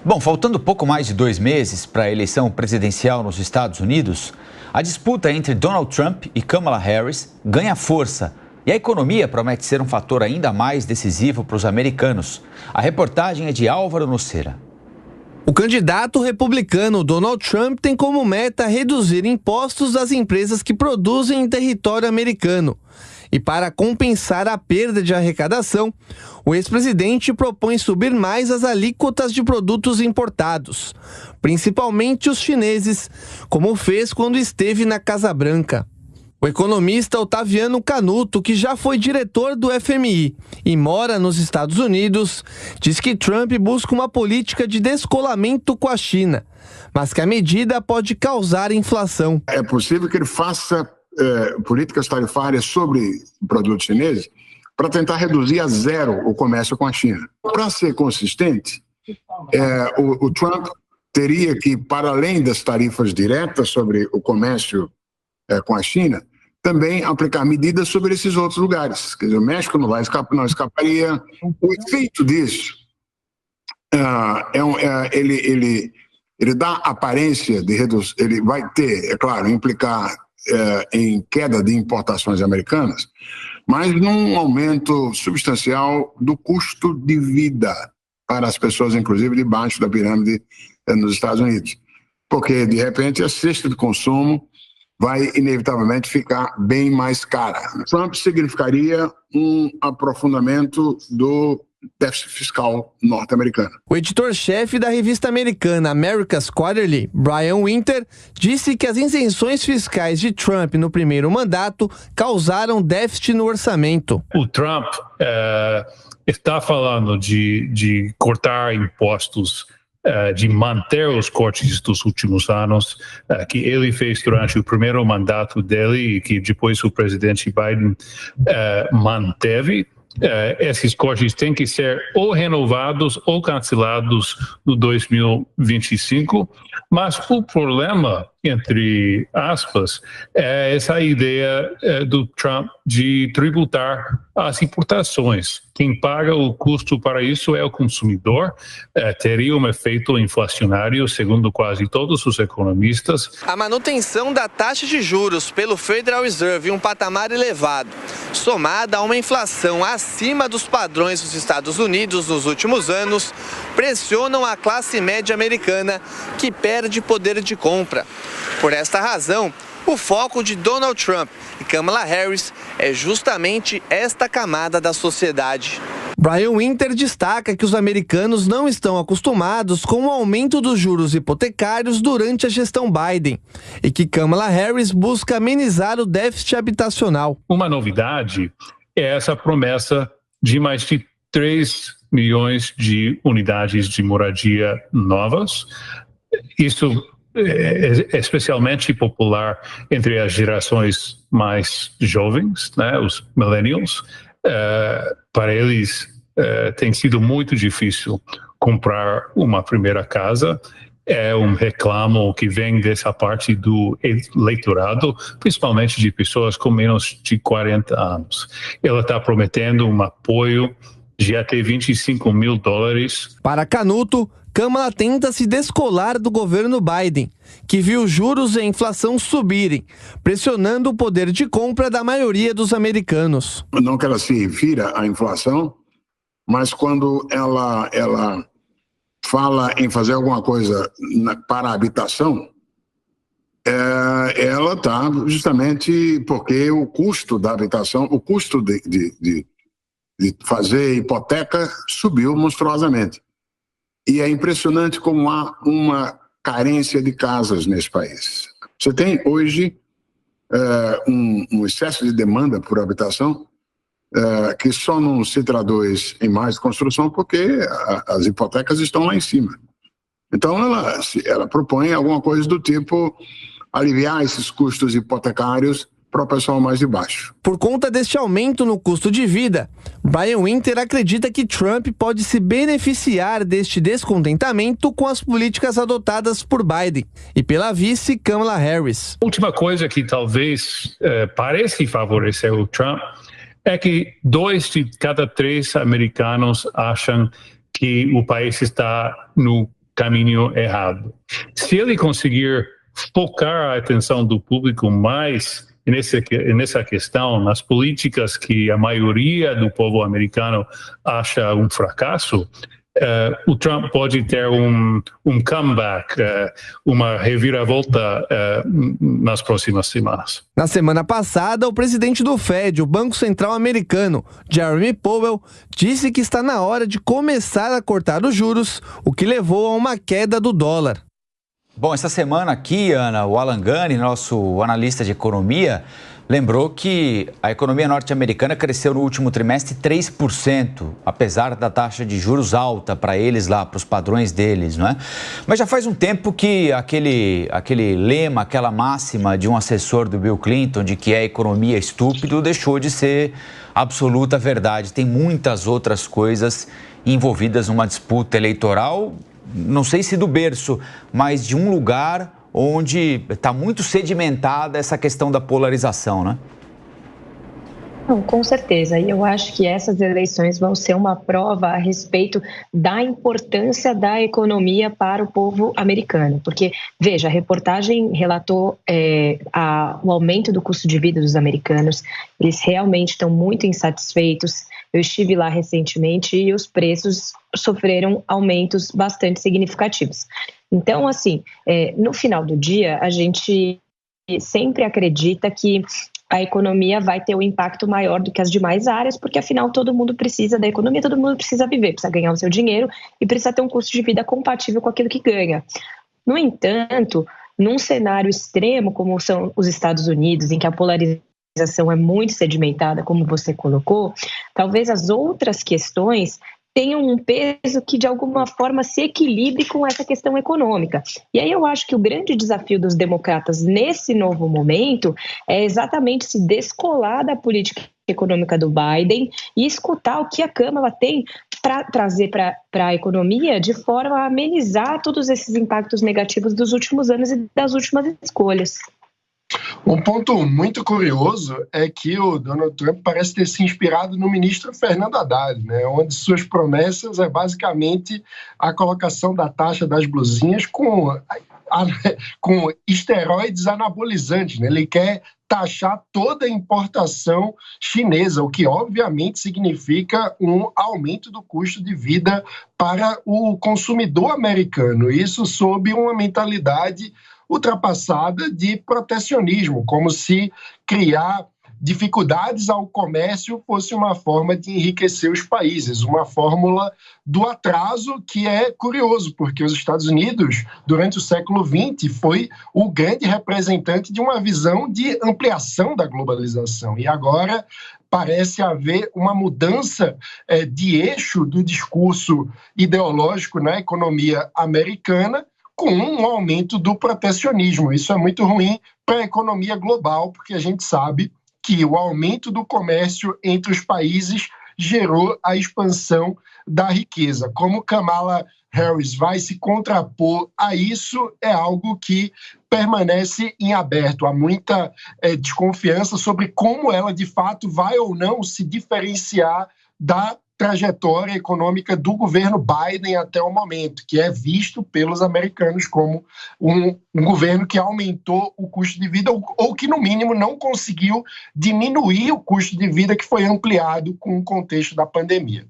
Bom, faltando pouco mais de 2 meses para a eleição presidencial nos Estados Unidos, a disputa entre Donald Trump e Kamala Harris ganha força e a economia promete ser um fator ainda mais decisivo para os americanos. A reportagem é de Álvaro Nocera. O candidato republicano Donald Trump tem como meta reduzir impostos das empresas que produzem em território americano. E para compensar a perda de arrecadação, o ex-presidente propõe subir mais as alíquotas de produtos importados, principalmente os chineses, como fez quando esteve na Casa Branca. O economista Otaviano Canuto, que já foi diretor do FMI e mora nos Estados Unidos, diz que Trump busca uma política de descolamento com a China, mas que a medida pode causar inflação. É possível que ele faça políticas tarifárias sobre produtos chineses para tentar reduzir a zero o comércio com a China. Para ser consistente, o Trump teria que, para além das tarifas diretas sobre o comércio com a China, também aplicar medidas sobre esses outros lugares. Quer dizer, o México não escaparia. O efeito disso, ele dá aparência de reduzir, ele vai ter, é claro, implicar em queda de importações americanas, mas num aumento substancial do custo de vida para as pessoas, inclusive, debaixo da pirâmide nos Estados Unidos. Porque, de repente, a cesta de consumo vai, inevitavelmente, ficar bem mais cara. Trump significaria um aprofundamento do déficit fiscal norte-americano. O editor-chefe da revista americana America's Quarterly, Brian Winter, disse que as isenções fiscais de Trump no primeiro mandato causaram déficit no orçamento. O Trump está falando de cortar impostos, de manter os cortes dos últimos anos, que ele fez durante o primeiro mandato dele e que depois o presidente Biden manteve. Esses cortes têm que ser ou renovados ou cancelados no 2025, mas o problema, entre aspas, é essa ideia do Trump de tributar as importações. Quem paga o custo para isso é o consumidor. Teria um efeito inflacionário, segundo quase todos os economistas. A manutenção da taxa de juros pelo Federal Reserve em um patamar elevado, somada a uma inflação acima dos padrões dos Estados Unidos nos últimos anos, pressionam a classe média americana, que perde poder de compra. Por esta razão, o foco de Donald Trump e Kamala Harris é justamente esta camada da sociedade. Brian Winter destaca que os americanos não estão acostumados com o aumento dos juros hipotecários durante a gestão Biden e que Kamala Harris busca amenizar o déficit habitacional. Uma novidade é essa promessa de mais de 3 milhões de unidades de moradia novas. Isso é especialmente popular entre as gerações mais jovens, né, os millennials. Para eles tem sido muito difícil comprar uma primeira casa. É um reclamo que vem dessa parte do eleitorado, principalmente de pessoas com menos de 40 anos. Ela está prometendo um apoio de até $25 mil. Para Canuto, Kamala tenta se descolar do governo Biden, que viu juros e inflação subirem, pressionando o poder de compra da maioria dos americanos. Não que ela se refira à inflação, mas quando ela fala em fazer alguma coisa para a habitação, ela está justamente porque o custo da habitação, o custo de fazer hipoteca subiu monstruosamente. E é impressionante como há uma carência de casas nesse país. Você tem hoje um excesso de demanda por habitação que só não se traduz em mais construção porque as hipotecas estão lá em cima. Então ela propõe alguma coisa do tipo aliviar esses custos hipotecários para o pessoal mais de baixo. Por conta deste aumento no custo de vida, Brian Winter acredita que Trump pode se beneficiar deste descontentamento com as políticas adotadas por Biden e pela vice Kamala Harris. A última coisa que talvez pareça favorecer o Trump é que 2 de cada 3 americanos acham que o país está no caminho errado. Se ele conseguir focar a atenção do público mais nessa questão, nas políticas que a maioria do povo americano acha um fracasso, o Trump pode ter um comeback, uma reviravolta nas próximas semanas. Na semana passada, o presidente do Fed, o Banco Central Americano, Jeremy Powell, disse que está na hora de começar a cortar os juros, o que levou a uma queda do dólar. Bom, essa semana aqui, Ana, o Alan Gani, nosso analista de economia, lembrou que a economia norte-americana cresceu no último trimestre 3%, apesar da taxa de juros alta para eles lá, para os padrões deles, não é? Mas já faz um tempo que aquele lema, aquela máxima de um assessor do Bill Clinton de que é economia estúpido deixou de ser absoluta verdade. Tem muitas outras coisas envolvidas numa disputa eleitoral, não sei se do berço, mas de um lugar onde está muito sedimentada essa questão da polarização, né? Não, com certeza. E eu acho que essas eleições vão ser uma prova a respeito da importância da economia para o povo americano. Porque, veja, a reportagem relatou o aumento do custo de vida dos americanos. Eles realmente estão muito insatisfeitos. Eu estive lá recentemente e os preços sofreram aumentos bastante significativos. Então, assim, no final do dia, a gente sempre acredita que a economia vai ter um impacto maior do que as demais áreas, porque afinal todo mundo precisa da economia, todo mundo precisa viver, precisa ganhar o seu dinheiro e precisa ter um custo de vida compatível com aquilo que ganha. No entanto, num cenário extremo como são os Estados Unidos, em que a polarização é muito sedimentada, como você colocou, talvez as outras questões tenham um peso que de alguma forma se equilibre com essa questão econômica. E aí eu acho que o grande desafio dos democratas nesse novo momento é exatamente se descolar da política econômica do Biden e escutar o que a Câmara tem para trazer para a economia de forma a amenizar todos esses impactos negativos dos últimos anos e das últimas escolhas. Um ponto muito curioso é que o Donald Trump parece ter se inspirado no ministro Fernando Haddad, né, onde suas promessas é basicamente a colocação da taxa das blusinhas com esteroides anabolizantes, né? Ele quer taxar toda a importação chinesa, o que obviamente significa um aumento do custo de vida para o consumidor americano. Isso sob uma mentalidade ultrapassada de protecionismo, como se criar dificuldades ao comércio fosse uma forma de enriquecer os países, uma fórmula do atraso que é curioso, porque os Estados Unidos, durante o século XX, foi o grande representante de uma visão de ampliação da globalização. E agora parece haver uma mudança de eixo do discurso ideológico na economia americana, com um aumento do protecionismo. Isso é muito ruim para a economia global, porque a gente sabe que o aumento do comércio entre os países gerou a expansão da riqueza. Como Kamala Harris vai se contrapor a isso é algo que permanece em aberto. Há muita desconfiança sobre como ela, de fato, vai ou não se diferenciar da trajetória econômica do governo Biden até o momento, que é visto pelos americanos como um governo que aumentou o custo de vida ou que, no mínimo, não conseguiu diminuir o custo de vida que foi ampliado com o contexto da pandemia.